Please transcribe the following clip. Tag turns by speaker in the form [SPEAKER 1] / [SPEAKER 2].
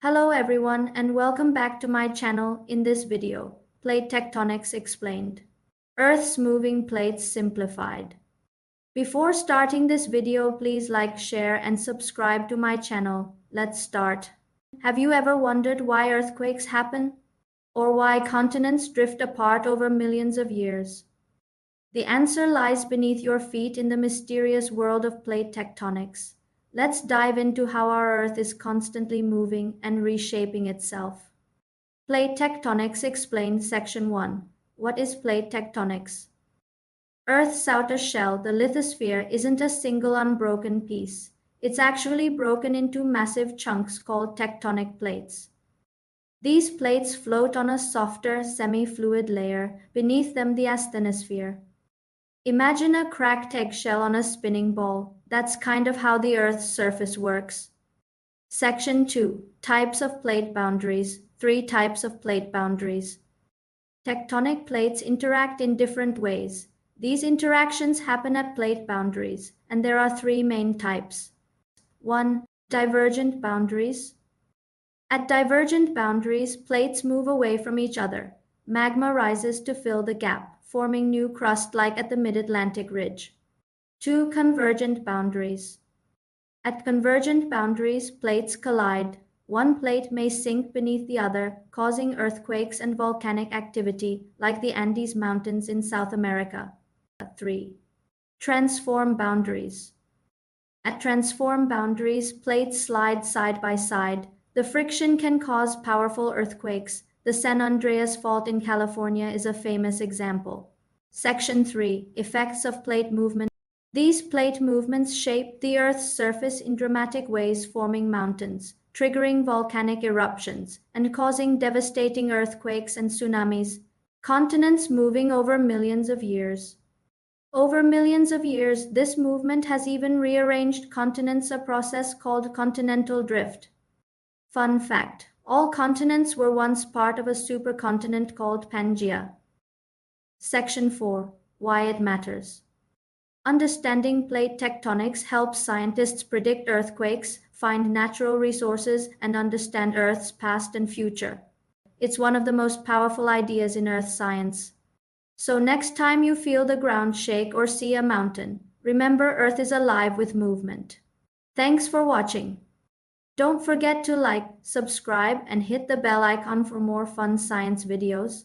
[SPEAKER 1] Hello everyone and welcome back to my channel. In this video, Plate Tectonics Explained. Earth's moving plates simplified. Before starting this video, please like, share and subscribe to my channel. Let's start. Have you ever wondered why earthquakes happen? Or why continents drift apart over millions of years? The answer lies beneath your feet in the mysterious world of plate tectonics. Let's dive into how our Earth is constantly moving and reshaping itself. Plate Tectonics Explained Section 1. What is plate tectonics? Earth's outer shell, the lithosphere, isn't a single unbroken piece. It's actually broken into massive chunks called tectonic plates. These plates float on a softer, semi-fluid layer, beneath them the asthenosphere. Imagine a cracked eggshell on a spinning ball. That's kind of how the Earth's surface works. Section 2. Types of plate boundaries. 3 types of plate boundaries. Tectonic plates interact in different ways. These interactions happen at plate boundaries, and there are 3 main types. 1. Divergent boundaries. At divergent boundaries, plates move away from each other. Magma rises to fill the gap, forming new crust like at the mid-Atlantic ridge. 2. Convergent boundaries. At convergent boundaries, plates collide. One plate may sink beneath the other, causing earthquakes and volcanic activity, like the Andes Mountains in South America. 3. Transform boundaries. At transform boundaries, plates slide side by side. The friction can cause powerful earthquakes. The San Andreas Fault in California is a famous example. Section 3. Effects of plate movement. These plate movements shape the Earth's surface in dramatic ways, forming mountains, triggering volcanic eruptions, and causing devastating earthquakes and tsunamis. Continents moving over millions of years. Over millions of years, this movement has even rearranged continents, a process called continental drift. Fun fact: all continents were once part of a supercontinent called Pangaea. Section 4. Why it matters. Understanding plate tectonics helps scientists predict earthquakes, find natural resources, and understand Earth's past and future. It's one of the most powerful ideas in earth science. So next time you feel the ground shake or see a mountain, remember Earth is alive with movement. Thanks for watching. Don't forget to like, subscribe, and hit the bell icon for more fun science videos.